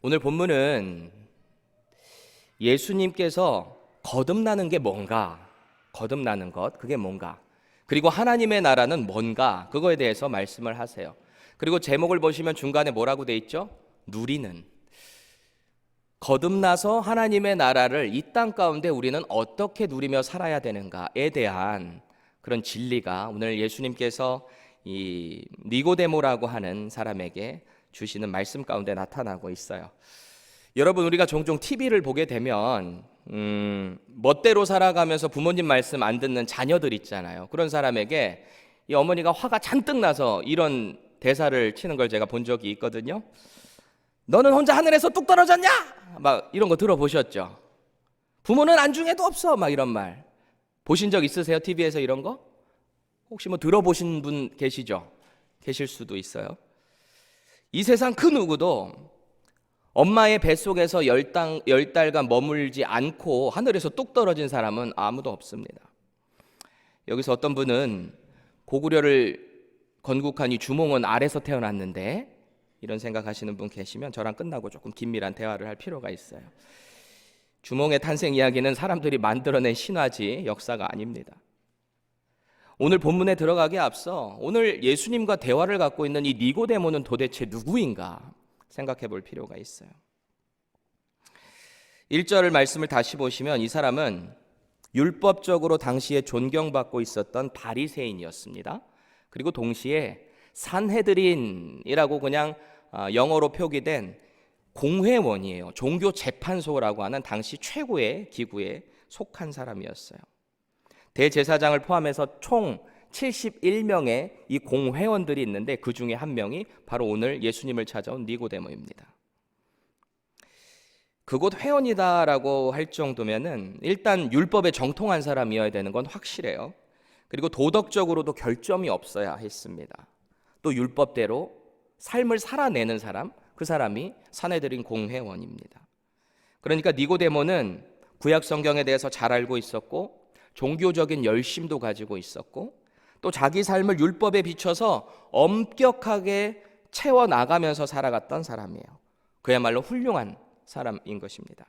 오늘 본문은 예수님께서 거듭나는 게 뭔가, 거듭나는 것, 그게 뭔가, 그리고 하나님의 나라는 뭔가, 그거에 대해서 말씀을 하세요. 그리고 제목을 보시면 중간에 뭐라고 돼 있죠? 누리는. 거듭나서 하나님의 나라를 이 땅 가운데 우리는 어떻게 누리며 살아야 되는가에 대한 그런 진리가 오늘 예수님께서 이 니고데모라고 하는 사람에게 주시는 말씀 가운데 나타나고 있어요. 여러분, 우리가 종종 TV를 보게 되면 멋대로 살아가면서 부모님 말씀 안 듣는 자녀들 있잖아요. 그런 사람에게 이 어머니가 화가 잔뜩 나서 이런 대사를 치는 걸 제가 본 적이 있거든요. 너는 혼자 하늘에서 뚝 떨어졌냐? 막 이런 거 들어보셨죠? 부모는 안중에도 없어, 막 이런 말 보신 적 있으세요? TV에서 이런 거? 혹시 뭐 들어보신 분 계시죠? 계실 수도 있어요. 이 세상 그 누구도 엄마의 뱃속에서 10달간 머물지 않고 하늘에서 뚝 떨어진 사람은 아무도 없습니다. 여기서 어떤 분은 고구려를 건국한 이 주몽은 아래서 태어났는데, 이런 생각하시는 분 계시면 저랑 끝나고 조금 긴밀한 대화를 할 필요가 있어요. 주몽의 탄생 이야기는 사람들이 만들어낸 신화지 역사가 아닙니다. 오늘 본문에 들어가기에 앞서 오늘 예수님과 대화를 갖고 있는 이 니고데모는 도대체 누구인가 생각해 볼 필요가 있어요. 1절 말씀을 다시 보시면 이 사람은 율법적으로 당시에 존경받고 있었던 바리새인이었습니다. 그리고 동시에 산헤드린이라고 그냥 영어로 표기된 공회원이에요. 종교 재판소라고 하는 당시 최고의 기구에 속한 사람이었어요. 대제사장을 포함해서 총 71명의 이 공회원들이 있는데 그 중에 한 명이 바로 오늘 예수님을 찾아온 니고데모입니다. 그곳 회원이다라고 할 정도면은 일단 율법에 정통한 사람이어야 되는 건 확실해요. 그리고 도덕적으로도 결점이 없어야 했습니다. 또 율법대로 삶을 살아내는 사람, 그 사람이 산헤드린 공회원입니다. 그러니까 니고데모는 구약 성경에 대해서 잘 알고 있었고 종교적인 열심도 가지고 있었고 또 자기 삶을 율법에 비춰서 엄격하게 채워나가면서 살아갔던 사람이에요. 그야말로 훌륭한 사람인 것입니다.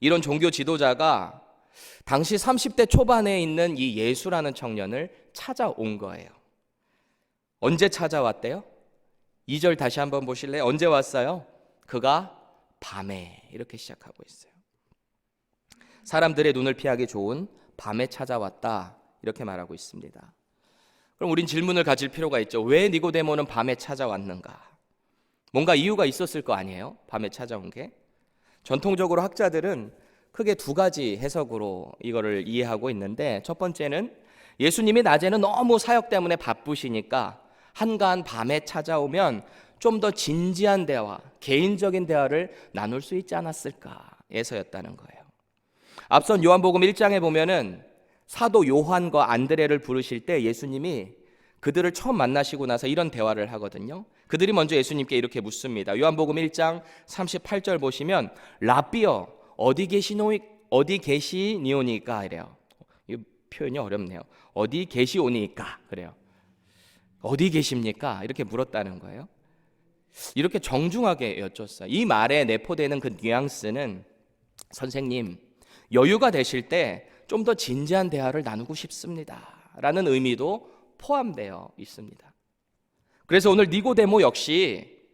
이런 종교 지도자가 당시 30대 초반에 있는 이 예수라는 청년을 찾아온 거예요. 언제 찾아왔대요? 2절 다시 한번 보실래요? 언제 왔어요? 그가 밤에, 이렇게 시작하고 있어요. 사람들의 눈을 피하기 좋은 밤에 찾아왔다, 이렇게 말하고 있습니다. 그럼 우린 질문을 가질 필요가 있죠. 왜 니고데모는 밤에 찾아왔는가? 뭔가 이유가 있었을 거 아니에요? 밤에 찾아온 게. 전통적으로 학자들은 크게 두 가지 해석으로 이거를 이해하고 있는데, 첫 번째는 예수님이 낮에는 너무 사역 때문에 바쁘시니까 한가한 밤에 찾아오면 좀 더 진지한 대화, 개인적인 대화를 나눌 수 있지 않았을까에서였다는 거예요. 앞선 요한복음 1장에 보면은 사도 요한과 안드레를 부르실 때 예수님이 그들을 처음 만나시고 나서 이런 대화를 하거든요. 그들이 먼저 예수님께 이렇게 묻습니다. 요한복음 1장 38절 보시면 라비여 어디 계시니오니까 이래요. 이 표현이 어렵네요. 어디 계시오니까 그래요. 어디 계십니까? 이렇게 물었다는 거예요. 이렇게 정중하게 여쭸어요. 이 말에 내포되는 그 뉘앙스는 선생님 여유가 되실 때 좀 더 진지한 대화를 나누고 싶습니다 라는 의미도 포함되어 있습니다. 그래서 오늘 니고데모 역시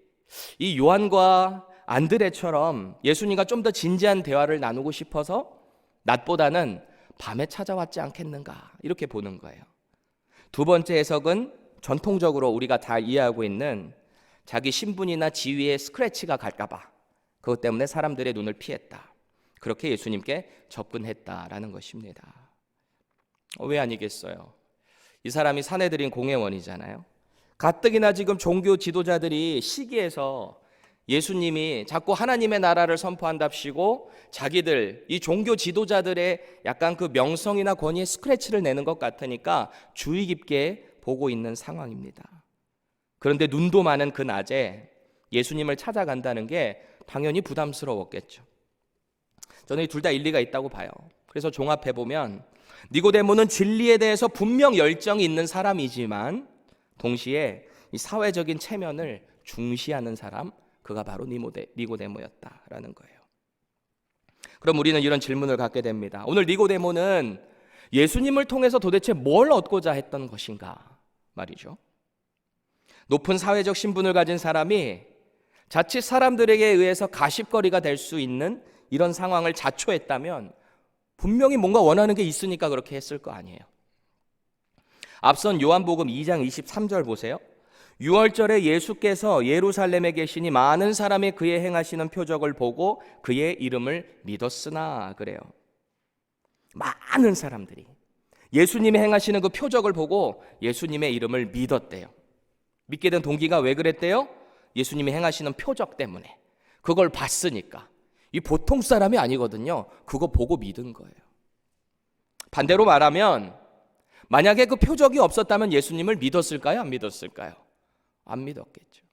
이 요한과 안드레처럼 예수님과 좀 더 진지한 대화를 나누고 싶어서 낮보다는 밤에 찾아왔지 않겠는가, 이렇게 보는 거예요. 두 번째 해석은 전통적으로 우리가 다 이해하고 있는 자기 신분이나 지위에 스크래치가 갈까 봐 그것 때문에 사람들의 눈을 피했다, 그렇게 예수님께 접근했다라는 것입니다. 왜 아니겠어요? 이 사람이 산헤드린 공회원이잖아요. 가뜩이나 지금 종교 지도자들이 시기해서 예수님이 자꾸 하나님의 나라를 선포한답시고 자기들 이 종교 지도자들의 약간 그 명성이나 권위에 스크래치를 내는 것 같으니까 주의 깊게 보고 있는 상황입니다. 그런데 눈도 많은 그 낮에 예수님을 찾아간다는 게 당연히 부담스러웠겠죠. 저는 이 둘 다 일리가 있다고 봐요. 그래서 종합해보면 니고데모는 진리에 대해서 분명 열정이 있는 사람이지만 동시에 이 사회적인 체면을 중시하는 사람, 그가 바로 니고데모였다라는 거예요. 그럼 우리는 이런 질문을 갖게 됩니다. 오늘 니고데모는 예수님을 통해서 도대체 뭘 얻고자 했던 것인가 말이죠. 높은 사회적 신분을 가진 사람이 자칫 사람들에게 의해서 가십거리가 될 수 있는 이런 상황을 자초했다면 분명히 뭔가 원하는 게 있으니까 그렇게 했을 거 아니에요. 앞선 요한복음 2장 23절 보세요. 유월절에 예수께서 예루살렘에 계시니 많은 사람이 그의 행하시는 표적을 보고 그의 이름을 믿었으나 그래요. 많은 사람들이 예수님이 행하시는 그 표적을 보고 예수님의 이름을 믿었대요. 믿게 된 동기가 왜 그랬대요? 예수님이 행하시는 표적 때문에. 그걸 봤으니까. 이 보통 사람이 아니거든요. 그거 보고 믿은 거예요. 반대로 말하면 만약에 그 표적이 없었다면 예수님을 믿었을까요? 안 믿었을까요? 안 믿었겠죠.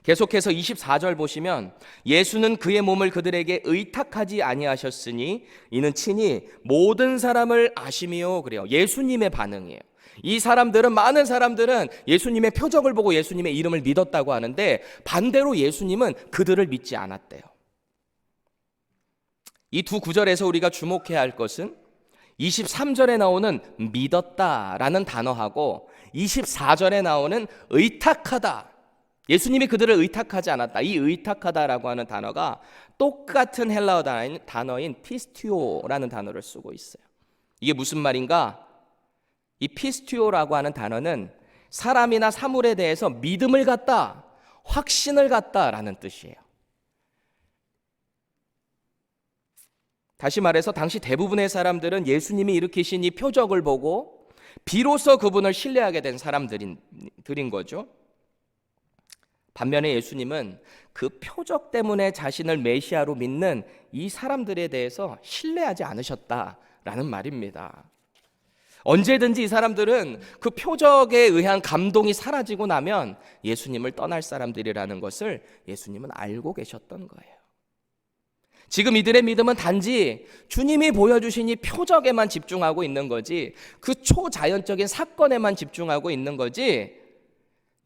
계속해서 24절 보시면 예수는 그의 몸을 그들에게 의탁하지 아니하셨으니 이는 친히 모든 사람을 아심이요 그래요. 예수님의 반응이에요. 이 사람들은 많은 사람들은 예수님의 표적을 보고 예수님의 이름을 믿었다고 하는데 반대로 예수님은 그들을 믿지 않았대요. 이 두 구절에서 우리가 주목해야 할 것은 23절에 나오는 믿었다라는 단어하고 24절에 나오는 의탁하다. 예수님이 그들을 의탁하지 않았다. 이 의탁하다라고 하는 단어가 똑같은 헬라어 단어인 피스티오라는 단어를 쓰고 있어요. 이게 무슨 말인가? 이 피스티오라고 하는 단어는 사람이나 사물에 대해서 믿음을 갖다, 확신을 갖다라는 뜻이에요. 다시 말해서 당시 대부분의 사람들은 예수님이 일으키신 이 표적을 보고 비로소 그분을 신뢰하게 된 사람들인 거죠. 반면에 예수님은 그 표적 때문에 자신을 메시아로 믿는 이 사람들에 대해서 신뢰하지 않으셨다라는 말입니다. 언제든지 이 사람들은 그 표적에 의한 감동이 사라지고 나면 예수님을 떠날 사람들이라는 것을 예수님은 알고 계셨던 거예요. 지금 이들의 믿음은 단지 주님이 보여주신 이 표적에만 집중하고 있는 거지 그 초자연적인 사건에만 집중하고 있는 거지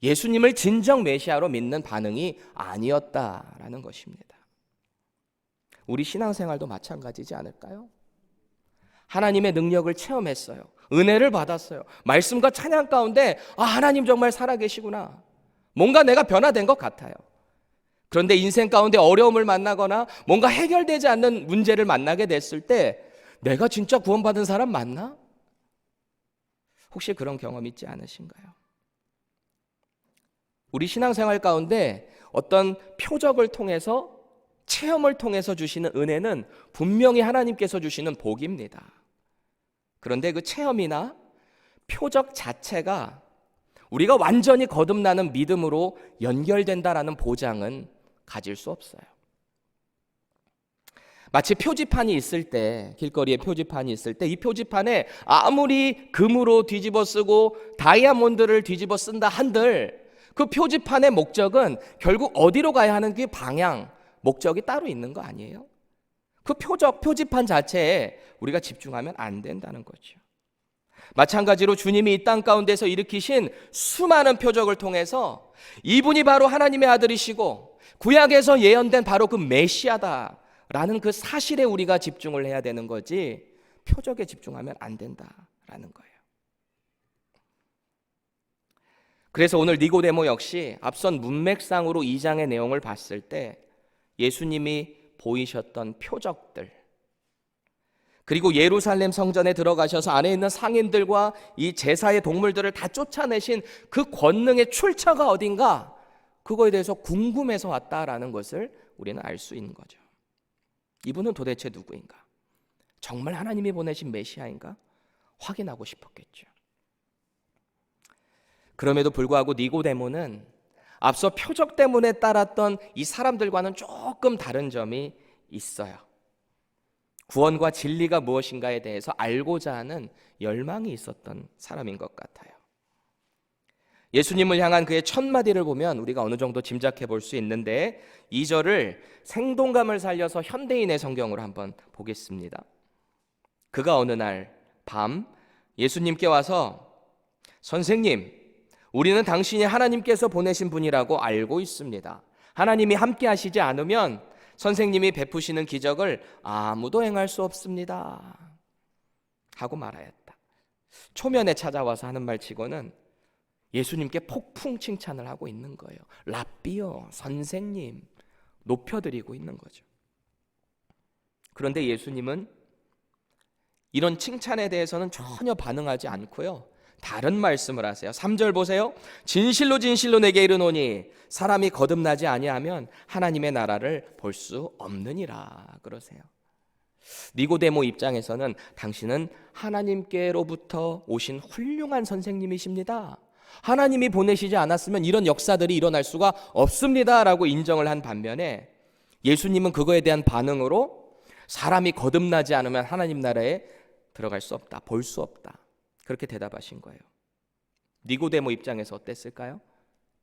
예수님을 진정 메시아로 믿는 반응이 아니었다라는 것입니다. 우리 신앙생활도 마찬가지지 않을까요? 하나님의 능력을 체험했어요. 은혜를 받았어요. 말씀과 찬양 가운데 하나님 정말 살아계시구나. 뭔가 내가 변화된 것 같아요. 그런데 인생 가운데 어려움을 만나거나 뭔가 해결되지 않는 문제를 만나게 됐을 때 내가 진짜 구원받은 사람 맞나? 혹시 그런 경험 있지 않으신가요? 우리 신앙생활 가운데 어떤 표적을 통해서 체험을 통해서 주시는 은혜는 분명히 하나님께서 주시는 복입니다. 그런데 그 체험이나 표적 자체가 우리가 완전히 거듭나는 믿음으로 연결된다라는 보장은 가질 수 없어요. 마치 표지판이 있을 때, 길거리에 표지판이 있을 때 이 표지판에 아무리 금으로 뒤집어 쓰고 다이아몬드를 뒤집어 쓴다 한들 그 표지판의 목적은 결국 어디로 가야 하는 그 방향, 목적이 따로 있는 거 아니에요? 그 표지판 자체에 우리가 집중하면 안 된다는 거죠. 마찬가지로 주님이 이 땅 가운데서 일으키신 수많은 표적을 통해서 이분이 바로 하나님의 아들이시고 구약에서 예언된 바로 그 메시아다라는 그 사실에 우리가 집중을 해야 되는 거지 표적에 집중하면 안 된다라는 거예요. 그래서 오늘 니고데모 역시 앞선 문맥상으로 2장의 내용을 봤을 때 예수님이 보이셨던 표적들 그리고 예루살렘 성전에 들어가셔서 안에 있는 상인들과 이 제사의 동물들을 다 쫓아내신 그 권능의 출처가 어딘가 그거에 대해서 궁금해서 왔다라는 것을 우리는 알 수 있는 거죠. 이분은 도대체 누구인가? 정말 하나님이 보내신 메시아인가? 확인하고 싶었겠죠. 그럼에도 불구하고 니고데모는 앞서 표적 때문에 따랐던 이 사람들과는 조금 다른 점이 있어요. 구원과 진리가 무엇인가에 대해서 알고자 하는 열망이 있었던 사람인 것 같아요. 예수님을 향한 그의 첫 마디를 보면 우리가 어느 정도 짐작해 볼 수 있는데 2절을 생동감을 살려서 현대인의 성경으로 한번 보겠습니다. 그가 어느 날 밤 예수님께 와서 선생님, 우리는 당신이 하나님께서 보내신 분이라고 알고 있습니다. 하나님이 함께 하시지 않으면 선생님이 베푸시는 기적을 아무도 행할 수 없습니다 하고 말하였다. 초면에 찾아와서 하는 말치고는 예수님께 폭풍 칭찬을 하고 있는 거예요. 랍비요, 선생님 높여드리고 있는 거죠. 그런데 예수님은 이런 칭찬에 대해서는 전혀 반응하지 않고요, 다른 말씀을 하세요. 3절 보세요. 진실로 진실로 내게 이르노니 사람이 거듭나지 아니하면 하나님의 나라를 볼 수 없느니라 그러세요. 니고데모 입장에서는 당신은 하나님께로부터 오신 훌륭한 선생님이십니다. 하나님이 보내시지 않았으면 이런 역사들이 일어날 수가 없습니다 라고 인정을 한 반면에 예수님은 그거에 대한 반응으로 사람이 거듭나지 않으면 하나님 나라에 들어갈 수 없다, 볼 수 없다, 그렇게 대답하신 거예요. 니고데모 입장에서 어땠을까요?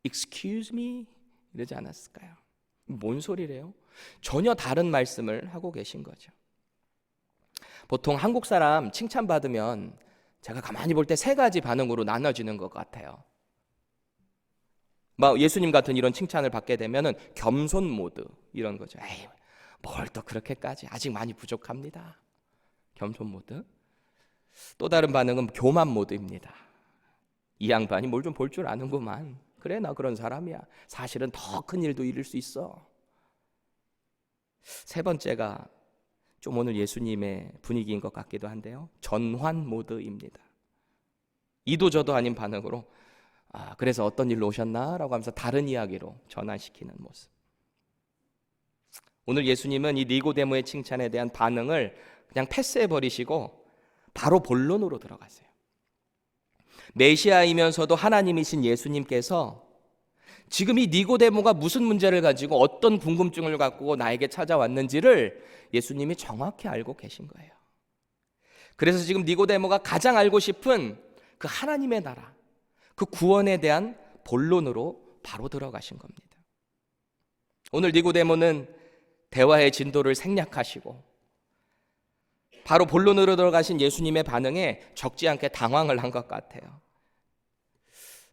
Excuse me? 이러지 않았을까요? 뭔 소리래요? 전혀 다른 말씀을 하고 계신 거죠. 보통 한국 사람 칭찬받으면 제가 가만히 볼 때 세 가지 반응으로 나눠지는 것 같아요. 막 예수님 같은 이런 칭찬을 받게 되면은 겸손 모드 이런 거죠. 에이, 뭘 또 그렇게까지, 아직 많이 부족합니다. 겸손 모드. 또 다른 반응은 교만 모드입니다. 이 양반이 뭘 좀 볼 줄 아는구만. 그래, 나 그런 사람이야. 사실은 더 큰 일도 이룰 수 있어. 세 번째가 좀 오늘 예수님의 분위기인 것 같기도 한데요, 전환 모드입니다. 이도저도 아닌 반응으로 그래서 어떤 일로 오셨나? 라고 하면서 다른 이야기로 전환시키는 모습. 오늘 예수님은 이 니고데모의 칭찬에 대한 반응을 그냥 패스해버리시고 바로 본론으로 들어가세요. 메시아이면서도 하나님이신 예수님께서 지금 이 니고데모가 무슨 문제를 가지고 어떤 궁금증을 갖고 나에게 찾아왔는지를 예수님이 정확히 알고 계신 거예요. 그래서 지금 니고데모가 가장 알고 싶은 그 하나님의 나라, 그 구원에 대한 본론으로 바로 들어가신 겁니다. 오늘 니고데모는 대화의 진도를 생략하시고 바로 본론으로 들어가신 예수님의 반응에 적지 않게 당황을 한 것 같아요.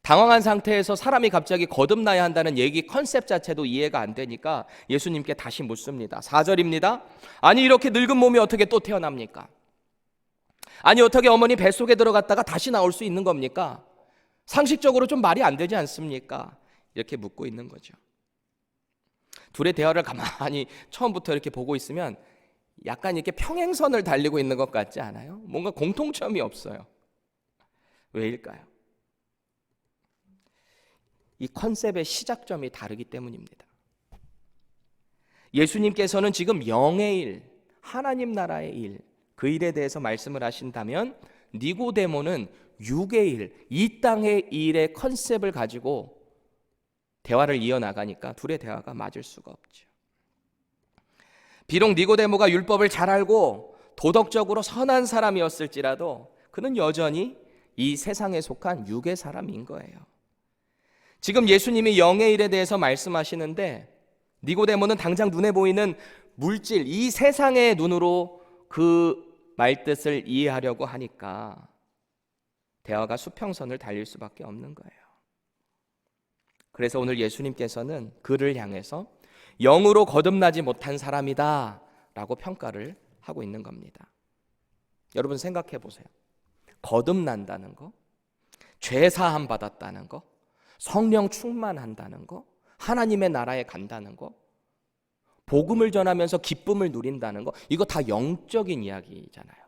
당황한 상태에서 사람이 갑자기 거듭나야 한다는 얘기 컨셉 자체도 이해가 안 되니까 예수님께 다시 묻습니다. 4절입니다. 아니, 이렇게 늙은 몸이 어떻게 또 태어납니까? 아니, 어떻게 어머니 뱃속에 들어갔다가 다시 나올 수 있는 겁니까? 상식적으로 좀 말이 안 되지 않습니까? 이렇게 묻고 있는 거죠. 둘의 대화를 가만히 처음부터 이렇게 보고 있으면 약간 이렇게 평행선을 달리고 있는 것 같지 않아요? 뭔가 공통점이 없어요. 왜일까요? 이 컨셉의 시작점이 다르기 때문입니다. 예수님께서는 지금 영의 일, 하나님 나라의 일, 그 일에 대해서 말씀을 하신다면 니고데모는 육의 일, 이 땅의 일의 컨셉을 가지고 대화를 이어나가니까 둘의 대화가 맞을 수가 없죠. 비록 니고데모가 율법을 잘 알고 도덕적으로 선한 사람이었을지라도 그는 여전히 이 세상에 속한 육의 사람인 거예요. 지금 예수님이 영의 일에 대해서 말씀하시는데 니고데모는 당장 눈에 보이는 물질, 이 세상의 눈으로 그 말뜻을 이해하려고 하니까 대화가 수평선을 달릴 수밖에 없는 거예요. 그래서 오늘 예수님께서는 그를 향해서 영으로 거듭나지 못한 사람이다 라고 평가를 하고 있는 겁니다. 여러분 생각해 보세요. 거듭난다는 거, 죄 사함 받았다는 거, 성령 충만한다는 거, 하나님의 나라에 간다는 거, 복음을 전하면서 기쁨을 누린다는 거, 이거 다 영적인 이야기잖아요.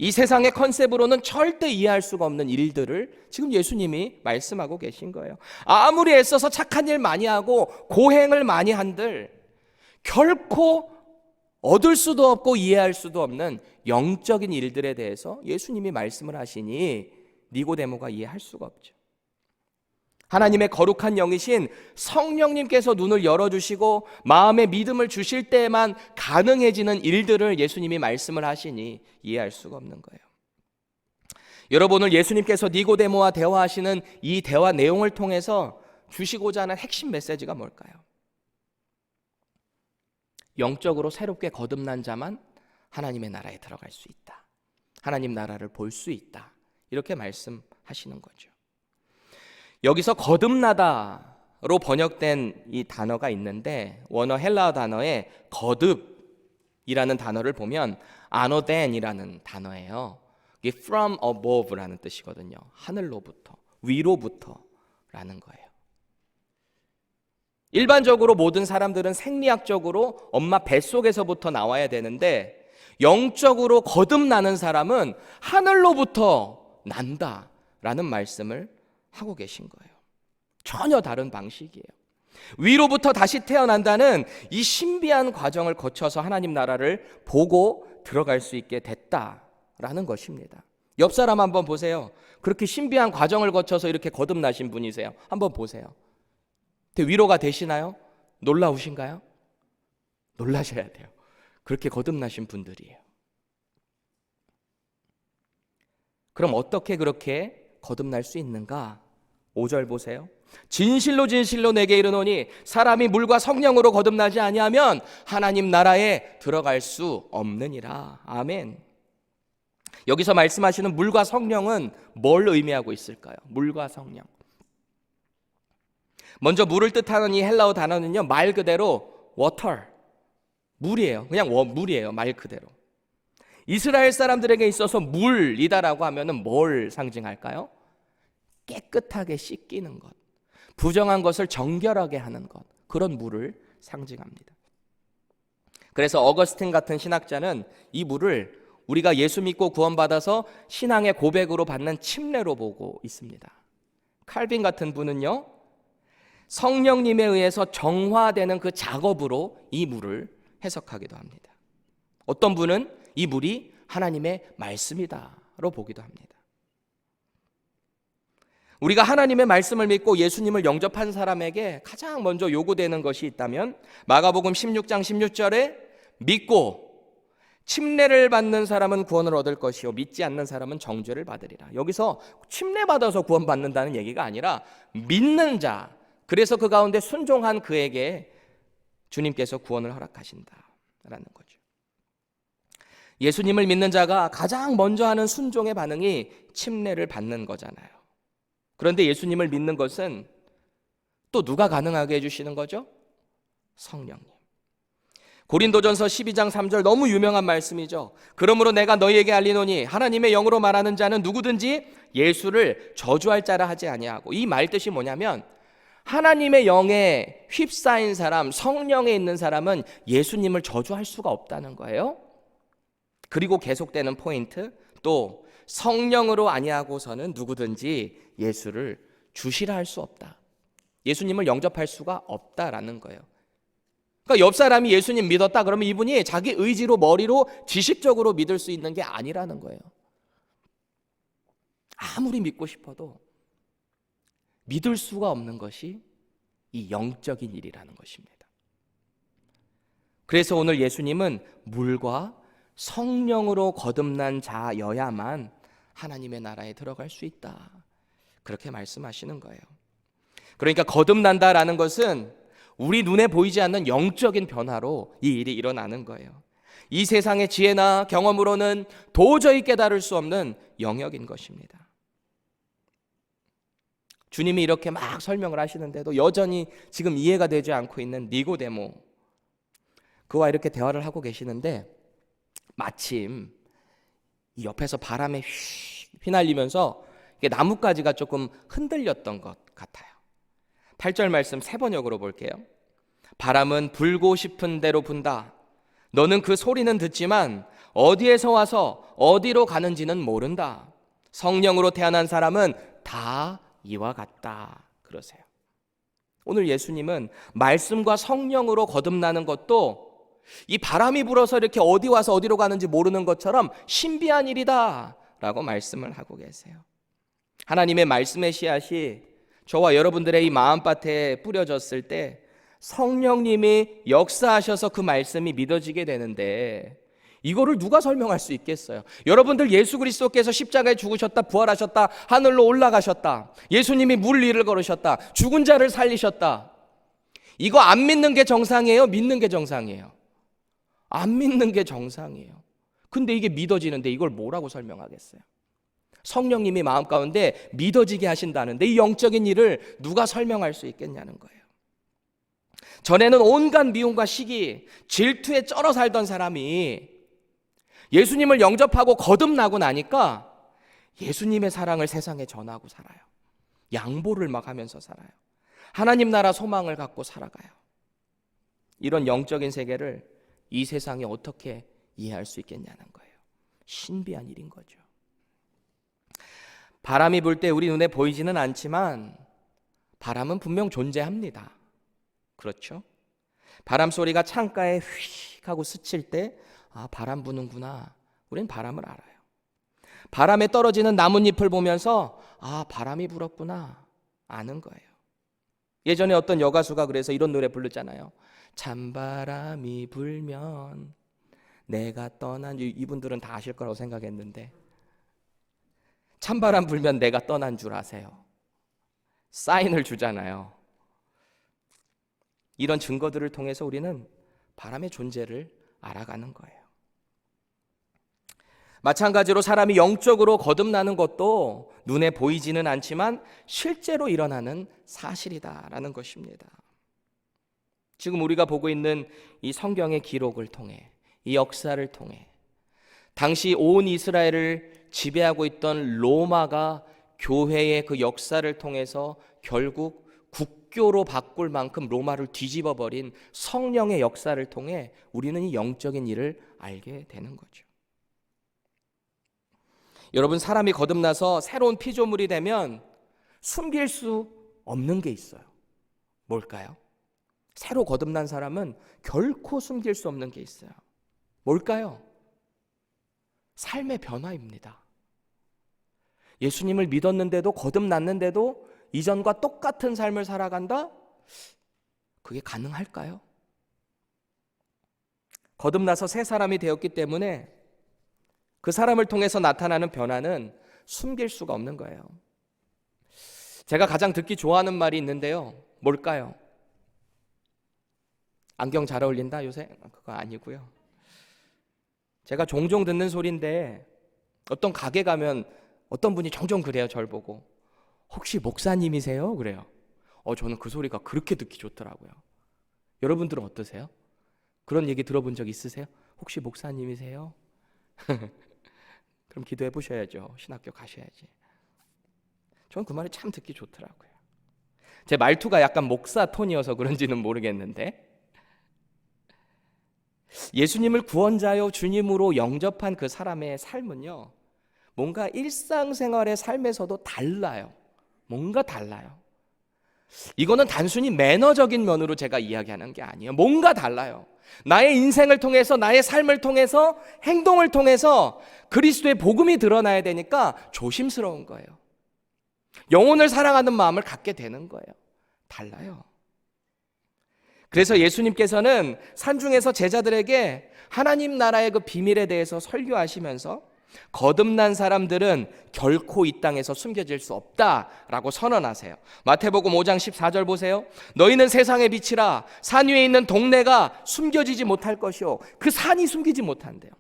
이 세상의 컨셉으로는 절대 이해할 수가 없는 일들을 지금 예수님이 말씀하고 계신 거예요. 아무리 애써서 착한 일 많이 하고 고행을 많이 한들 결코 얻을 수도 없고 이해할 수도 없는 영적인 일들에 대해서 예수님이 말씀을 하시니 니고데모가 이해할 수가 없죠. 하나님의 거룩한 영이신 성령님께서 눈을 열어주시고 마음의 믿음을 주실 때에만 가능해지는 일들을 예수님이 말씀을 하시니 이해할 수가 없는 거예요. 여러분, 오늘 예수님께서 니고데모와 대화하시는 이 대화 내용을 통해서 주시고자 하는 핵심 메시지가 뭘까요? 영적으로 새롭게 거듭난 자만 하나님의 나라에 들어갈 수 있다. 하나님 나라를 볼 수 있다. 이렇게 말씀하시는 거죠. 여기서 거듭나다로 번역된 이 단어가 있는데 원어 헬라어 단어에 거듭이라는 단어를 보면 아노덴이라는 단어예요. 이게 from above라는 뜻이거든요. 하늘로부터, 위로부터라는 거예요. 일반적으로 모든 사람들은 생리학적으로 엄마 뱃속에서부터 나와야 되는데 영적으로 거듭나는 사람은 하늘로부터 난다라는 말씀을 하고 계신 거예요. 전혀 다른 방식이에요. 위로부터 다시 태어난다는 이 신비한 과정을 거쳐서 하나님 나라를 보고 들어갈 수 있게 됐다라는 것입니다. 옆 사람 한번 보세요. 그렇게 신비한 과정을 거쳐서 이렇게 거듭나신 분이세요. 한번 보세요. 위로가 되시나요? 놀라우신가요? 놀라셔야 돼요. 그렇게 거듭나신 분들이에요. 그럼 어떻게 그렇게 거듭날 수 있는가? 5절 보세요. 진실로 진실로 내게 이르노니 사람이 물과 성령으로 거듭나지 아니하면 하나님 나라에 들어갈 수 없느니라. 아멘. 여기서 말씀하시는 물과 성령은 뭘 의미하고 있을까요? 물과 성령. 먼저 물을 뜻하는 이 헬라어 단어는요, 말 그대로 water, 물이에요. 그냥 물이에요. 말 그대로. 이스라엘 사람들에게 있어서 물이다라고 하면은 뭘 상징할까요? 깨끗하게 씻기는 것, 부정한 것을 정결하게 하는 것, 그런 물을 상징합니다. 그래서 어거스틴 같은 신학자는 이 물을 우리가 예수 믿고 구원받아서 신앙의 고백으로 받는 침례로 보고 있습니다. 칼빈 같은 분은요, 성령님에 의해서 정화되는 그 작업으로 이 물을 해석하기도 합니다. 어떤 분은 이 물이 하나님의 말씀이다로 보기도 합니다. 우리가 하나님의 말씀을 믿고 예수님을 영접한 사람에게 가장 먼저 요구되는 것이 있다면 마가복음 16장 16절에 믿고 침례를 받는 사람은 구원을 얻을 것이요 믿지 않는 사람은 정죄를 받으리라. 여기서 침례 받아서 구원받는다는 얘기가 아니라 믿는 자, 그래서 그 가운데 순종한 그에게 주님께서 구원을 허락하신다라는 거죠. 예수님을 믿는 자가 가장 먼저 하는 순종의 반응이 침례를 받는 거잖아요. 그런데 예수님을 믿는 것은 또 누가 가능하게 해주시는 거죠? 성령님. 고린도전서 12장 3절 너무 유명한 말씀이죠. 그러므로 내가 너희에게 알리노니 하나님의 영으로 말하는 자는 누구든지 예수를 저주할 자라 하지 아니하고, 이 말 뜻이 뭐냐면 하나님의 영에 휩싸인 사람, 성령에 있는 사람은 예수님을 저주할 수가 없다는 거예요. 그리고 계속되는 포인트, 또 성령으로 아니하고서는 누구든지 예수를 주시라 할 수 없다. 예수님을 영접할 수가 없다라는 거예요. 그러니까 옆 사람이 예수님 믿었다 그러면 이분이 자기 의지로, 머리로, 지식적으로 믿을 수 있는 게 아니라는 거예요. 아무리 믿고 싶어도 믿을 수가 없는 것이 이 영적인 일이라는 것입니다. 그래서 오늘 예수님은 물과 성령으로 거듭난 자여야만 하나님의 나라에 들어갈 수 있다, 그렇게 말씀하시는 거예요. 그러니까 거듭난다라는 것은 우리 눈에 보이지 않는 영적인 변화로 이 일이 일어나는 거예요. 이 세상의 지혜나 경험으로는 도저히 깨달을 수 없는 영역인 것입니다. 주님이 이렇게 막 설명을 하시는데도 여전히 지금 이해가 되지 않고 있는 니고데모, 그와 이렇게 대화를 하고 계시는데 마침 이 옆에서 바람에 휘날리면서 나뭇가지가 조금 흔들렸던 것 같아요. 8절 말씀 세 번역으로 볼게요. 바람은 불고 싶은 대로 분다. 너는 그 소리는 듣지만 어디에서 와서 어디로 가는지는 모른다. 성령으로 태어난 사람은 다 이와 같다, 그러세요. 오늘 예수님은 말씀과 성령으로 거듭나는 것도 이 바람이 불어서 이렇게 어디 와서 어디로 가는지 모르는 것처럼 신비한 일이다 라고 말씀을 하고 계세요. 하나님의 말씀의 씨앗이 저와 여러분들의 이 마음밭에 뿌려졌을 때 성령님이 역사하셔서 그 말씀이 믿어지게 되는데 이거를 누가 설명할 수 있겠어요? 여러분들 예수 그리스도께서 십자가에 죽으셨다, 부활하셨다, 하늘로 올라가셨다, 예수님이 물 위를 걸으셨다, 죽은 자를 살리셨다, 이거 안 믿는 게 정상이에요? 믿는 게 정상이에요? 안 믿는 게 정상이에요. 근데 이게 믿어지는데 이걸 뭐라고 설명하겠어요? 성령님이 마음 가운데 믿어지게 하신다는데 이 영적인 일을 누가 설명할 수 있겠냐는 거예요. 전에는 온갖 미움과 시기, 질투에 쩔어 살던 사람이 예수님을 영접하고 거듭나고 나니까 예수님의 사랑을 세상에 전하고 살아요. 양보를 막 하면서 살아요. 하나님 나라 소망을 갖고 살아가요. 이런 영적인 세계를 이 세상이 어떻게 이해할 수 있겠냐는 거예요. 신비한 일인 거죠. 바람이 불 때 우리 눈에 보이지는 않지만 바람은 분명 존재합니다. 그렇죠? 바람 소리가 창가에 휙 하고 스칠 때 바람 부는구나. 우린 바람을 알아요. 바람에 떨어지는 나뭇잎을 보면서 바람이 불었구나 아는 거예요. 예전에 어떤 여가수가 그래서 이런 노래 부르잖아요. 찬바람이 불면 내가 떠난, 이분들은 다 아실 거라고 생각했는데 찬바람 불면 내가 떠난 줄 아세요. 사인을 주잖아요. 이런 증거들을 통해서 우리는 바람의 존재를 알아가는 거예요. 마찬가지로 사람이 영적으로 거듭나는 것도 눈에 보이지는 않지만 실제로 일어나는 사실이다라는 것입니다. 지금 우리가 보고 있는 이 성경의 기록을 통해, 이 역사를 통해 당시 온 이스라엘을 지배하고 있던 로마가 교회의 그 역사를 통해서 결국 국교로 바꿀 만큼 로마를 뒤집어 버린 성령의 역사를 통해 우리는 이 영적인 일을 알게 되는 거죠. 여러분, 사람이 거듭나서 새로운 피조물이 되면 숨길 수 없는 게 있어요. 뭘까요? 새로 거듭난 사람은 결코 숨길 수 없는 게 있어요. 뭘까요? 삶의 변화입니다. 예수님을 믿었는데도 거듭났는데도 이전과 똑같은 삶을 살아간다? 그게 가능할까요? 거듭나서 새 사람이 되었기 때문에 그 사람을 통해서 나타나는 변화는 숨길 수가 없는 거예요. 제가 가장 듣기 좋아하는 말이 있는데요. 뭘까요? 안경 잘 어울린다 요새? 그거 아니고요. 제가 종종 듣는 소리인데 어떤 가게 가면 어떤 분이 종종 그래요. 절 보고 혹시 목사님이세요? 그래요. 저는 그 소리가 그렇게 듣기 좋더라고요. 여러분들은 어떠세요? 그런 얘기 들어본 적 있으세요? 혹시 목사님이세요? 그럼 기도해 보셔야죠. 신학교 가셔야지. 저는 그 말이 참 듣기 좋더라고요. 제 말투가 약간 목사 톤이어서 그런지는 모르겠는데 예수님을 구원자요 주님으로 영접한 그 사람의 삶은요, 뭔가 일상생활의 삶에서도 달라요. 뭔가 달라요. 이거는 단순히 매너적인 면으로 제가 이야기하는 게 아니에요. 뭔가 달라요. 나의 인생을 통해서, 나의 삶을 통해서, 행동을 통해서 그리스도의 복음이 드러나야 되니까 조심스러운 거예요. 영혼을 사랑하는 마음을 갖게 되는 거예요. 달라요. 그래서 예수님께서는 산중에서 제자들에게 하나님 나라의 그 비밀에 대해서 설교하시면서 거듭난 사람들은 결코 이 땅에서 숨겨질 수 없다라고 선언하세요. 마태복음 5장 14절 보세요. 너희는 세상의 빛이라. 산 위에 있는 동네가 숨겨지지 못할 것이요 그 산이 숨기지 못한대요.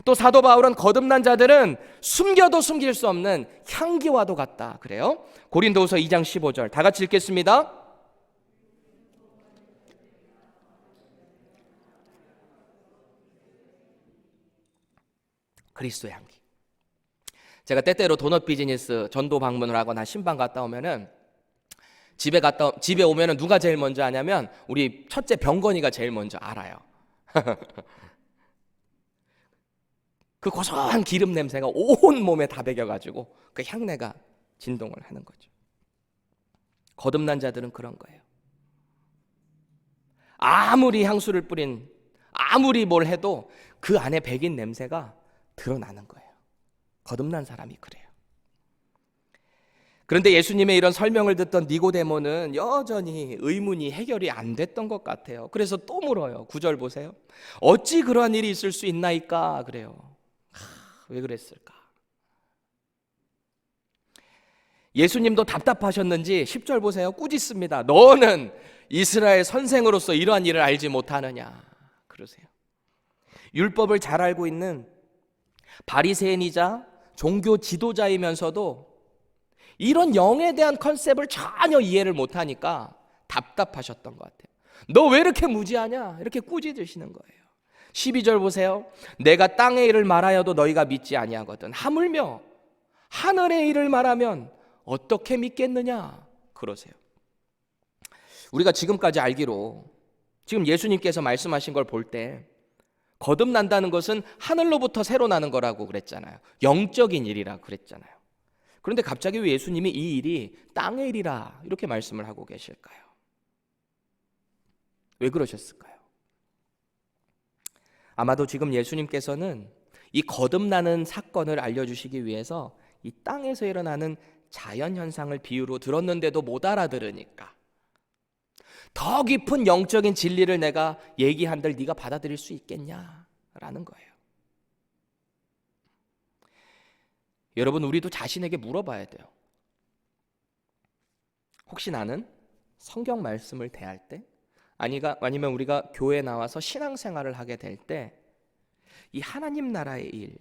또 사도 바울은 거듭난 자들은 숨겨도 숨길 수 없는 향기와도 같다 그래요. 고린도후서 2장 15절 다 같이 읽겠습니다. 그리스도의 향기. 제가 때때로 도넛 비즈니스 전도 방문을 하거나 신방 갔다 오면은 집에 오면은 누가 제일 먼저 아냐면 우리 첫째 병건이가 제일 먼저 알아요. 그 고소한 기름 냄새가 온 몸에 다 배겨가지고 그 향내가 진동을 하는 거죠. 거듭난 자들은 그런 거예요. 아무리 향수를 뿌린, 아무리 뭘 해도 그 안에 배긴 냄새가 드러나는 거예요. 거듭난 사람이 그래요. 그런데 예수님의 이런 설명을 듣던 니고데모는 여전히 의문이 해결이 안 됐던 것 같아요. 그래서 또 물어요. 9절 보세요. 어찌 그러한 일이 있을 수 있나이까 그래요. 왜 그랬을까? 예수님도 답답하셨는지 10절 보세요. 꾸짖습니다. 너는 이스라엘 선생으로서 이러한 일을 알지 못하느냐 그러세요. 율법을 잘 알고 있는 바리새인이자 종교 지도자이면서도 이런 영에 대한 컨셉을 전혀 이해를 못하니까 답답하셨던 것 같아요. 너 왜 이렇게 무지하냐? 이렇게 꾸짖으시는 거예요. 12절 보세요. 내가 땅의 일을 말하여도 너희가 믿지 아니하거든 하물며 하늘의 일을 말하면 어떻게 믿겠느냐? 그러세요. 우리가 지금까지 알기로 지금 예수님께서 말씀하신 걸 볼 때 거듭난다는 것은 하늘로부터 새로 나는 거라고 그랬잖아요. 영적인 일이라 그랬잖아요. 그런데 갑자기 왜 예수님이 이 일이 땅의 일이라 이렇게 말씀을 하고 계실까요? 왜 그러셨을까요? 아마도 지금 예수님께서는 이 거듭나는 사건을 알려주시기 위해서 이 땅에서 일어나는 자연현상을 비유로 들었는데도 못 알아들으니까 더 깊은 영적인 진리를 내가 얘기한들 네가 받아들일 수 있겠냐라는 거예요. 여러분, 우리도 자신에게 물어봐야 돼요. 혹시 나는 성경 말씀을 대할 때 아니면 우리가 교회에 나와서 신앙생활을 하게 될 때 이 하나님 나라의 일,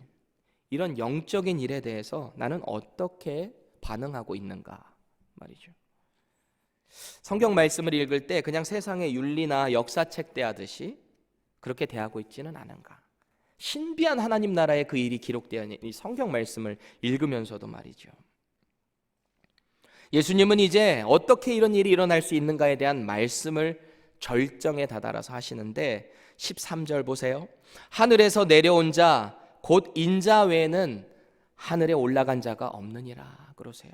이런 영적인 일에 대해서 나는 어떻게 반응하고 있는가 말이죠. 성경 말씀을 읽을 때 그냥 세상의 윤리나 역사책 대하듯이 그렇게 대하고 있지는 않은가. 신비한 하나님 나라의 그 일이 기록되어 있는 이 성경 말씀을 읽으면서도 말이죠. 예수님은 이제 어떻게 이런 일이 일어날 수 있는가에 대한 말씀을 절정에 다다라서 하시는데 13절 보세요. 하늘에서 내려온 자 곧 인자 외에는 하늘에 올라간 자가 없느니라 그러세요.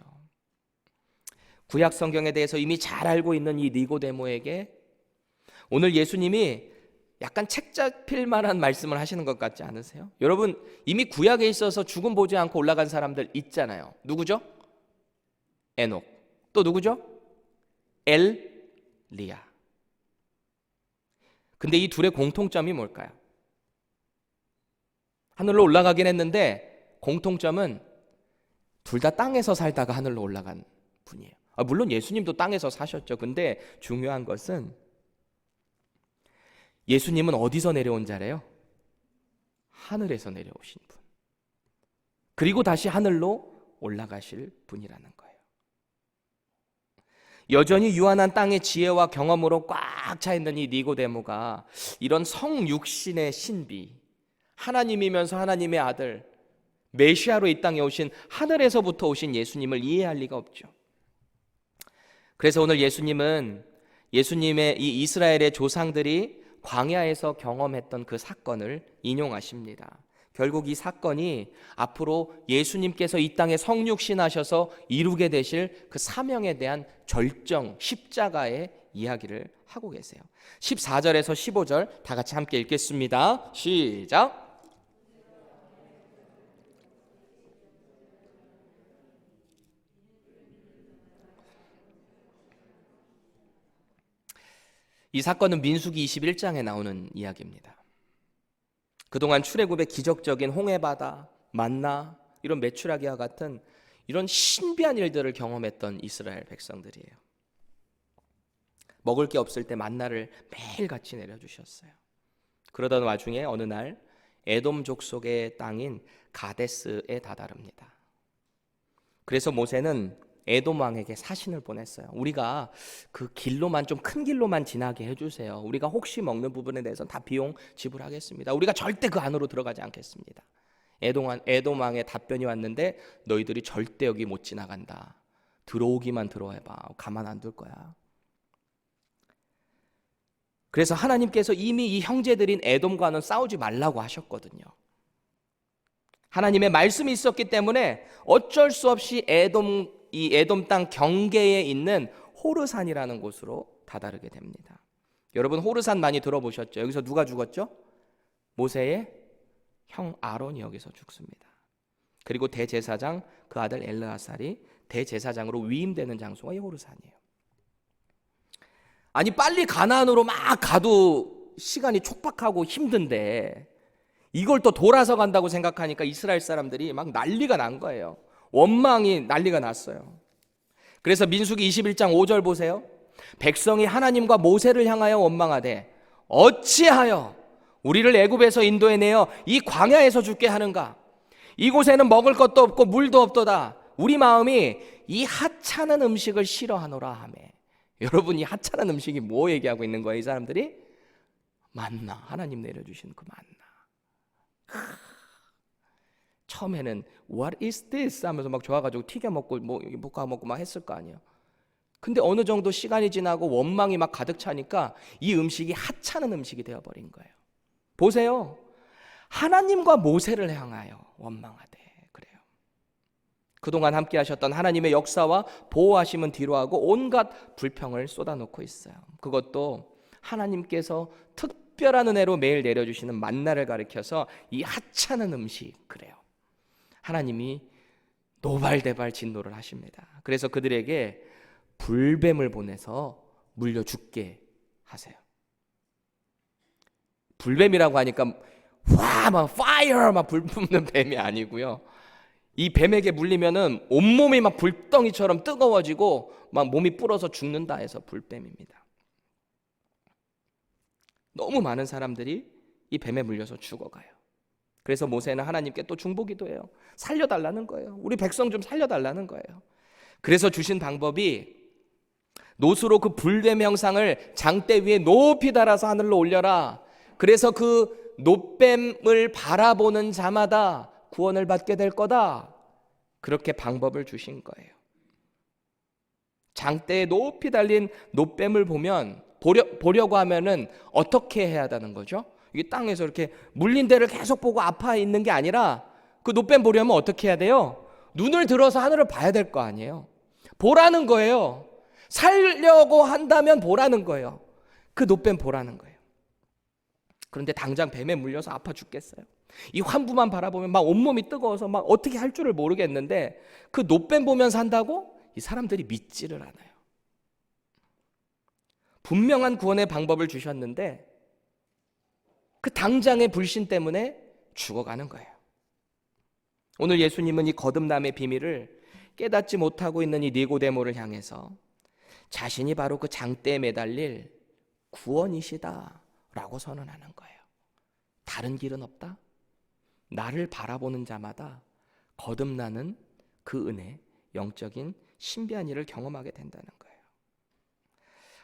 구약 성경에 대해서 이미 잘 알고 있는 이 니고데모에게 오늘 예수님이 약간 책 잡힐 만한 말씀을 하시는 것 같지 않으세요? 여러분, 이미 구약에 있어서 죽음 보지 않고 올라간 사람들 있잖아요. 누구죠? 에녹. 또 누구죠? 엘리야. 근데 이 둘의 공통점이 뭘까요? 하늘로 올라가긴 했는데 공통점은 둘 다 땅에서 살다가 하늘로 올라간 분이에요. 물론 예수님도 땅에서 사셨죠. 근데 중요한 것은 예수님은 어디서 내려온 자래요? 하늘에서 내려오신 분. 그리고 다시 하늘로 올라가실 분이라는 거예요. 여전히 유한한 땅의 지혜와 경험으로 꽉 차 있는 이 니고데모가 이런 성육신의 신비, 하나님이면서 하나님의 아들, 메시아로 이 땅에 오신 하늘에서부터 오신 예수님을 이해할 리가 없죠. 그래서 오늘 예수님은 예수님의 이 이스라엘의 조상들이 광야에서 경험했던 그 사건을 인용하십니다. 결국 이 사건이 앞으로 예수님께서 이 땅에 성육신하셔서 이루게 되실 그 사명에 대한 절정, 십자가의 이야기를 하고 계세요. 14절에서 15절 다 같이 함께 읽겠습니다. 시작. 이 사건은 민수기 21장에 나오는 이야기입니다. 그동안 출애굽의 기적적인 홍해바다, 만나, 이런 메추라기와 같은 이런 신비한 일들을 경험했던 이스라엘 백성들이에요. 먹을 게 없을 때 만나를 매일같이 내려주셨어요. 그러던 와중에 어느 날 에돔 족속의 땅인 가데스에 다다릅니다. 그래서 모세는 에돔 왕에게 사신을 보냈어요. 우리가 그 길로만, 좀 큰 길로만 지나게 해주세요. 우리가 혹시 먹는 부분에 대해서는 다 비용 지불하겠습니다. 우리가 절대 그 안으로 들어가지 않겠습니다. 에돔 왕의 답변이 왔는데 너희들이 절대 여기 못 지나간다. 들어오기만 들어해봐. 가만 안 둘 거야. 그래서 하나님께서 이미 이 형제들인 에돔과는 싸우지 말라고 하셨거든요. 하나님의 말씀이 있었기 때문에 어쩔 수 없이 이 에돔 땅 경계에 있는 호르산이라는 곳으로 다다르게 됩니다. 여러분, 호르산 많이 들어보셨죠? 여기서 누가 죽었죠? 모세의 형 아론이 여기서 죽습니다. 그리고 대제사장 그 아들 엘르아살이 대제사장으로 위임되는 장소가 이 호르산이에요. 아니, 빨리 가나안으로 막 가도 시간이 촉박하고 힘든데 이걸 또 돌아서 간다고 생각하니까 이스라엘 사람들이 막 난리가 난 거예요. 원망이 난리가 났어요. 그래서 민수기 21장 5절 보세요. 백성이 하나님과 모세를 향하여 원망하되 어찌하여 우리를 애굽에서 인도해내어 이 광야에서 죽게 하는가? 이곳에는 먹을 것도 없고 물도 없도다. 우리 마음이 이 하찮은 음식을 싫어하노라 하며. 여러분, 이 하찮은 음식이 뭐 얘기하고 있는 거예요? 이 사람들이 만나, 하나님 내려주신 그 만나. 처음에는 What is this? 하면서 막 좋아가지고 튀겨 먹고 뭐 볶아 먹고 막 했을 거 아니에요. 근데 어느 정도 시간이 지나고 원망이 막 가득 차니까 이 음식이 하찮은 음식이 되어버린 거예요. 보세요. 하나님과 모세를 향하여 원망하되 그래요. 그동안 함께 하셨던 하나님의 역사와 보호하심은 뒤로하고 온갖 불평을 쏟아놓고 있어요. 그것도 하나님께서 특별한 은혜로 매일 내려주시는 만나를 가리켜서 이 하찮은 음식, 그래요. 하나님이 노발대발 진노를 하십니다. 그래서 그들에게 불뱀을 보내서 물려 죽게 하세요. 불뱀이라고 하니까 막 파이어 막 불 뿜는 뱀이 아니고요. 이 뱀에게 물리면은 온몸이 막 불덩이처럼 뜨거워지고 막 몸이 불어서 죽는다 해서 불뱀입니다. 너무 많은 사람들이 이 뱀에 물려서 죽어가요. 그래서 모세는 하나님께 또 중보기도해요. 살려달라는 거예요. 우리 백성 좀 살려달라는 거예요. 그래서 주신 방법이 노수로 그 불뱀 형상을 장대 위에 높이 달아서 하늘로 올려라. 그래서 그 노뱀을 바라보는 자마다 구원을 받게 될 거다. 그렇게 방법을 주신 거예요. 장대에 높이 달린 노뱀을 보면 보려고 하면은 어떻게 해야 하는 거죠? 이게 땅에서 이렇게 물린 데를 계속 보고 아파 있는 게 아니라 그 노뱀 보려면 어떻게 해야 돼요? 눈을 들어서 하늘을 봐야 될 거 아니에요. 보라는 거예요. 살려고 한다면 보라는 거예요. 그 노뱀 보라는 거예요. 그런데 당장 뱀에 물려서 아파 죽겠어요. 이 환부만 바라보면 막 온몸이 뜨거워서 막 어떻게 할 줄을 모르겠는데 그 노뱀 보면 산다고? 이 사람들이 믿지를 않아요. 분명한 구원의 방법을 주셨는데 그 당장의 불신 때문에 죽어가는 거예요. 오늘 예수님은 이 거듭남의 비밀을 깨닫지 못하고 있는 이 니고데모를 향해서 자신이 바로 그 장대에 매달릴 구원이시다라고 선언하는 거예요. 다른 길은 없다. 나를 바라보는 자마다 거듭나는 그 은혜, 영적인 신비한 일을 경험하게 된다는 거예요.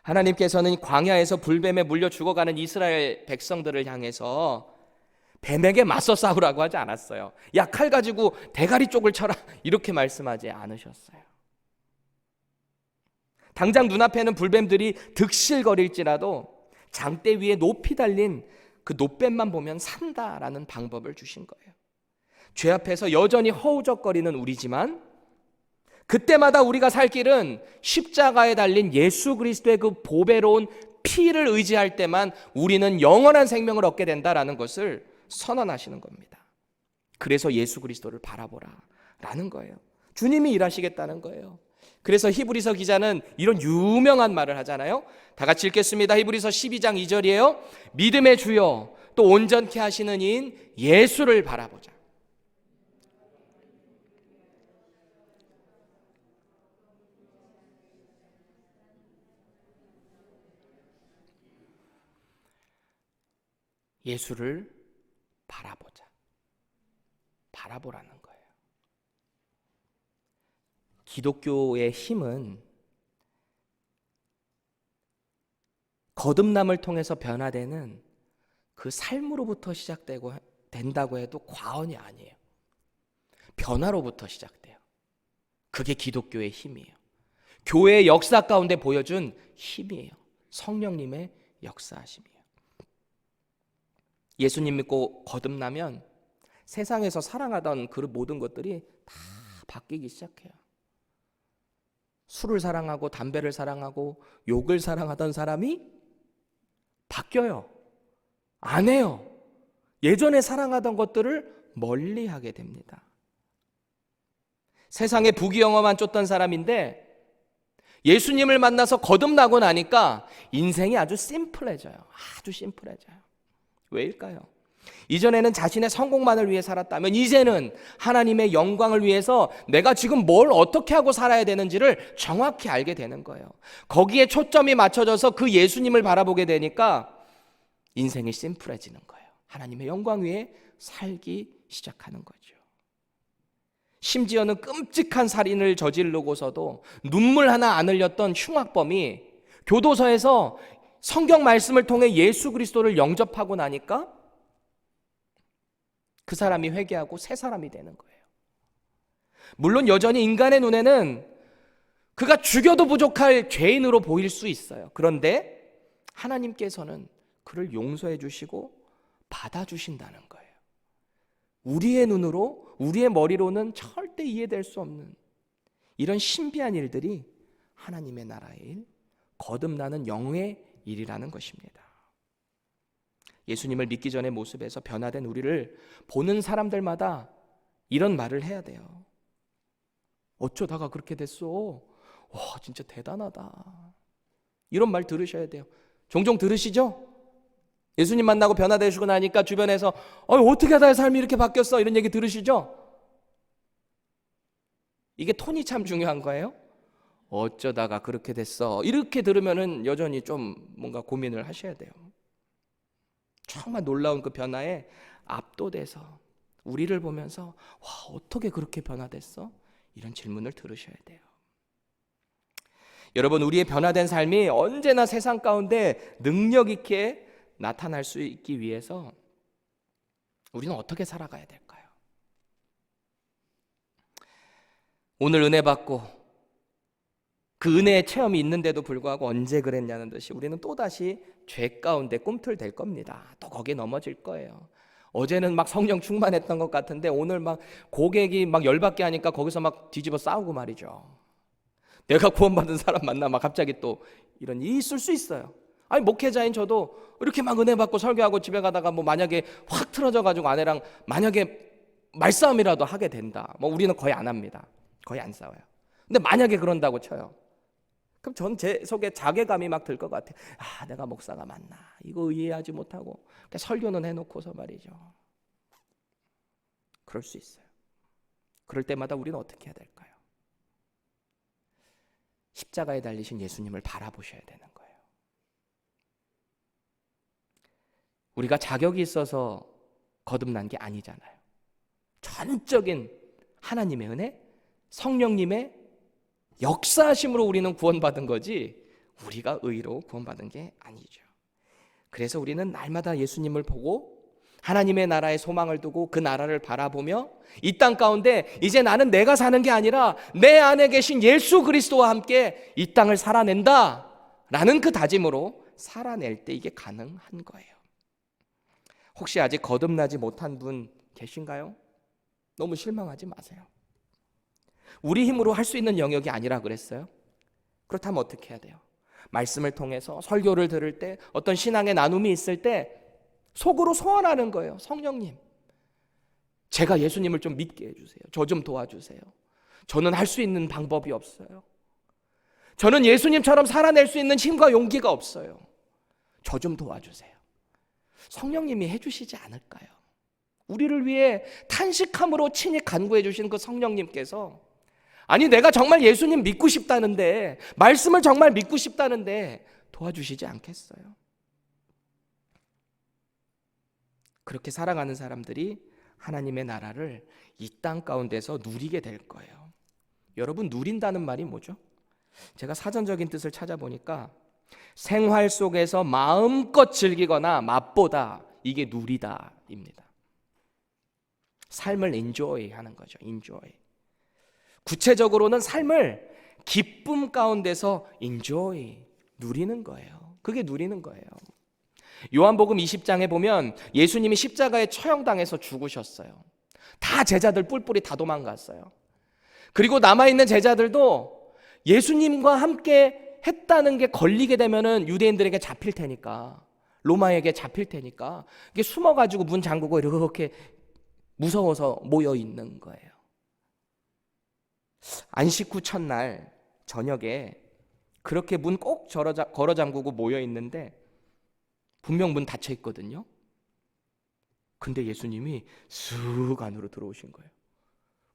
하나님께서는 광야에서 불뱀에 물려 죽어가는 이스라엘 백성들을 향해서 뱀에게 맞서 싸우라고 하지 않았어요. 야, 칼 가지고 대가리 쪽을 쳐라 이렇게 말씀하지 않으셨어요. 당장 눈앞에는 불뱀들이 득실거릴지라도 장대 위에 높이 달린 그 노뱀만 보면 산다라는 방법을 주신 거예요. 죄 앞에서 여전히 허우적거리는 우리지만 그때마다 우리가 살 길은 십자가에 달린 예수 그리스도의 그 보배로운 피를 의지할 때만 우리는 영원한 생명을 얻게 된다라는 것을 선언하시는 겁니다. 그래서 예수 그리스도를 바라보라라는 거예요. 주님이 일하시겠다는 거예요. 그래서 히브리서 기자는 이런 유명한 말을 하잖아요. 다 같이 읽겠습니다. 히브리서 12장 2절이에요. 믿음의 주요 또 온전케 하시는 이인 예수를 바라보자. 예수를 바라보자. 바라보라는 거예요. 기독교의 힘은 거듭남을 통해서 변화되는 그 삶으로부터 시작되고 된다고 해도 과언이 아니에요. 변화로부터 시작돼요. 그게 기독교의 힘이에요. 교회의 역사 가운데 보여준 힘이에요. 성령님의 역사하심이에요. 예수님 믿고 거듭나면 세상에서 사랑하던 그 모든 것들이 다 바뀌기 시작해요. 술을 사랑하고 담배를 사랑하고 욕을 사랑하던 사람이 바뀌어요. 안 해요. 예전에 사랑하던 것들을 멀리하게 됩니다. 세상에 부귀영화만 쫓던 사람인데 예수님을 만나서 거듭나고 나니까 인생이 아주 심플해져요. 아주 심플해져요. 왜일까요? 이전에는 자신의 성공만을 위해 살았다면 이제는 하나님의 영광을 위해서 내가 지금 뭘 어떻게 하고 살아야 되는지를 정확히 알게 되는 거예요. 거기에 초점이 맞춰져서 그 예수님을 바라보게 되니까 인생이 심플해지는 거예요. 하나님의 영광 위에 살기 시작하는 거죠. 심지어는 끔찍한 살인을 저지르고서도 눈물 하나 안 흘렸던 흉악범이 교도소에서 성경 말씀을 통해 예수 그리스도를 영접하고 나니까 그 사람이 회개하고 새 사람이 되는 거예요. 물론 여전히 인간의 눈에는 그가 죽여도 부족할 죄인으로 보일 수 있어요. 그런데 하나님께서는 그를 용서해 주시고 받아주신다는 거예요. 우리의 눈으로, 우리의 머리로는 절대 이해될 수 없는 이런 신비한 일들이 하나님의 나라의 일, 거듭나는 영의 일이라는 것입니다. 예수님을 믿기 전의 모습에서 변화된 우리를 보는 사람들마다 이런 말을 해야 돼요. 어쩌다가 그렇게 됐어? 와, 진짜 대단하다. 이런 말 들으셔야 돼요. 종종 들으시죠? 예수님 만나고 변화되시고 나니까 주변에서 어떻게 하다 삶이 이렇게 바뀌었어? 이런 얘기 들으시죠? 이게 톤이 참 중요한 거예요. 어쩌다가 그렇게 됐어. 이렇게 들으면은 여전히 좀 뭔가 고민을 하셔야 돼요. 정말 놀라운 그 변화에 압도돼서 우리를 보면서 와, 어떻게 그렇게 변화됐어? 이런 질문을 들으셔야 돼요. 여러분, 우리의 변화된 삶이 언제나 세상 가운데 능력 있게 나타날 수 있기 위해서 우리는 어떻게 살아가야 될까요? 오늘 은혜 받고 그 은혜의 체험이 있는데도 불구하고 언제 그랬냐는 듯이 우리는 또다시 죄 가운데 꿈틀댈 겁니다. 또 거기에 넘어질 거예요. 어제는 막 성령 충만했던 것 같은데 오늘 막 고객이 막 열받게 하니까 거기서 막 뒤집어 싸우고 말이죠. 내가 구원받은 사람 만나 막 갑자기 또 이런 일이 있을 수 있어요. 아니, 목회자인 저도 이렇게 막 은혜 받고 설교하고 집에 가다가 뭐 만약에 확 틀어져 가지고 아내랑 만약에 말싸움이라도 하게 된다. 뭐 우리는 거의 안 합니다. 거의 안 싸워요. 근데 만약에 그런다고 쳐요. 그럼 전 제 속에 자괴감이 막 들 것 같아요. 아, 내가 목사가 맞나? 이거 이해하지 못하고 그냥 설교는 해놓고서 말이죠. 그럴 수 있어요. 그럴 때마다 우리는 어떻게 해야 될까요? 십자가에 달리신 예수님을 바라보셔야 되는 거예요. 우리가 자격이 있어서 거듭난 게 아니잖아요. 전적인 하나님의 은혜, 성령님의 역사하심으로 우리는 구원받은 거지 우리가 의로 구원받은 게 아니죠. 그래서 우리는 날마다 예수님을 보고 하나님의 나라에 소망을 두고 그 나라를 바라보며 이 땅 가운데 이제 나는 내가 사는 게 아니라 내 안에 계신 예수 그리스도와 함께 이 땅을 살아낸다 라는 그 다짐으로 살아낼 때 이게 가능한 거예요. 혹시 아직 거듭나지 못한 분 계신가요? 너무 실망하지 마세요. 우리 힘으로 할 수 있는 영역이 아니라 그랬어요. 그렇다면 어떻게 해야 돼요? 말씀을 통해서 설교를 들을 때 어떤 신앙의 나눔이 있을 때 속으로 소원하는 거예요. 성령님, 제가 예수님을 좀 믿게 해주세요. 저 좀 도와주세요. 저는 할 수 있는 방법이 없어요. 저는 예수님처럼 살아낼 수 있는 힘과 용기가 없어요. 저 좀 도와주세요. 성령님이 해주시지 않을까요? 우리를 위해 탄식함으로 친히 간구해 주신 그 성령님께서 아니, 내가 정말 예수님 믿고 싶다는데, 말씀을 정말 믿고 싶다는데 도와주시지 않겠어요? 그렇게 살아가는 사람들이 하나님의 나라를 이 땅 가운데서 누리게 될 거예요. 여러분, 누린다는 말이 뭐죠? 제가 사전적인 뜻을 찾아보니까 생활 속에서 마음껏 즐기거나 맛보다, 이게 누리다입니다. 삶을 enjoy 하는 거죠. enjoy. 구체적으로는 삶을 기쁨 가운데서 enjoy, 누리는 거예요. 그게 누리는 거예요. 요한복음 20장에 보면 예수님이 십자가에 처형당해서 죽으셨어요. 다 제자들 뿔뿔이 다 도망갔어요. 그리고 남아있는 제자들도 예수님과 함께 했다는 게 걸리게 되면은 유대인들에게 잡힐 테니까, 로마에게 잡힐 테니까 이게 숨어가지고 문 잠그고 이렇게 무서워서 모여 있는 거예요. 안식 후 첫날 저녁에 그렇게 문 꼭 걸어 잠그고 모여 있는데 분명 문 닫혀 있거든요. 근데 예수님이 쑥 안으로 들어오신 거예요.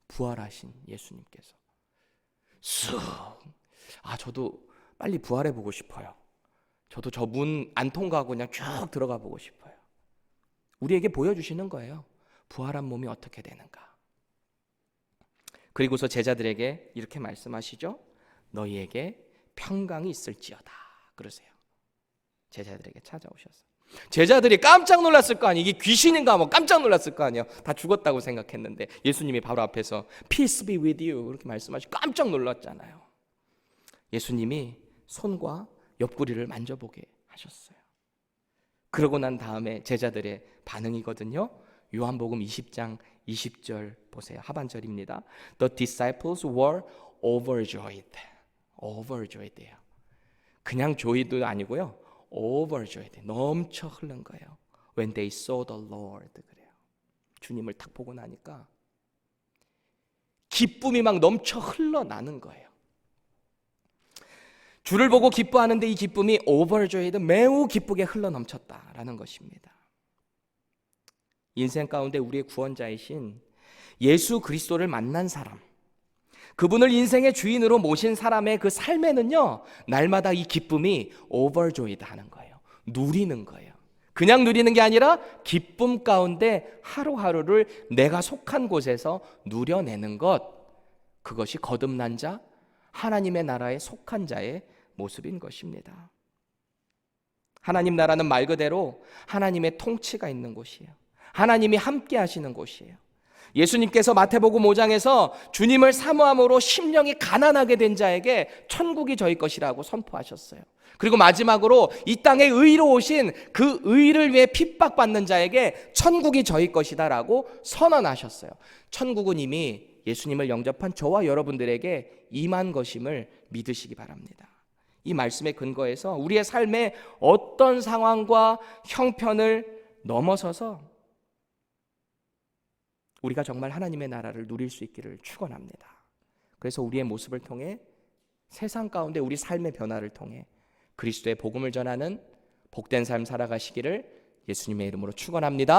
부활하신 예수님께서 쑥. 아, 저도 빨리 부활해 보고 싶어요. 저도 저 문 안 통과하고 그냥 쭉 들어가 보고 싶어요. 우리에게 보여주시는 거예요. 부활한 몸이 어떻게 되는가. 그리고서 제자들에게 이렇게 말씀하시죠. 너희에게 평강이 있을지어다 그러세요. 제자들에게 찾아오셔서. 제자들이 깜짝 놀랐을 거 아니에요. 이게 귀신인가 뭐 깜짝 놀랐을 거 아니에요. 다 죽었다고 생각했는데 예수님이 바로 앞에서 Peace be with you 그렇게 말씀하시고 깜짝 놀랐잖아요. 예수님이 손과 옆구리를 만져보게 하셨어요. 그러고 난 다음에 제자들의 반응이거든요. 요한복음 20장 20절 보세요. 하반절입니다. The disciples were overjoyed. overjoyed예요. 그냥 joy도 아니고요. overjoyed. 넘쳐 흐른 거예요. When they saw the Lord 그래요. 주님을 딱 보고 나니까 기쁨이 막 넘쳐 흘러나는 거예요. 주를 보고 기뻐하는데 이 기쁨이 overjoyed, 매우 기쁘게 흘러넘쳤다라는 것입니다. 인생 가운데 우리의 구원자이신 예수 그리스도를 만난 사람, 그분을 인생의 주인으로 모신 사람의 그 삶에는요, 날마다 이 기쁨이 overjoyed 하는 거예요. 누리는 거예요. 그냥 누리는 게 아니라 기쁨 가운데 하루하루를 내가 속한 곳에서 누려내는 것, 그것이 거듭난 자, 하나님의 나라에 속한 자의 모습인 것입니다. 하나님 나라는 말 그대로 하나님의 통치가 있는 곳이에요. 하나님이 함께 하시는 곳이에요. 예수님께서 마태복음 5장에서 주님을 사모함으로 심령이 가난하게 된 자에게 천국이 저희 것이라고 선포하셨어요. 그리고 마지막으로 이 땅에 의로 오신 그 의를 위해 핍박받는 자에게 천국이 저희 것이다라고 선언하셨어요. 천국은 이미 예수님을 영접한 저와 여러분들에게 임한 것임을 믿으시기 바랍니다. 이 말씀의 근거에서 우리의 삶의 어떤 상황과 형편을 넘어서서 우리가 정말 하나님의 나라를 누릴 수 있기를 축원합니다. 그래서 우리의 모습을 통해 세상 가운데 우리 삶의 변화를 통해 그리스도의 복음을 전하는 복된 삶 살아가시기를 예수님의 이름으로 축원합니다.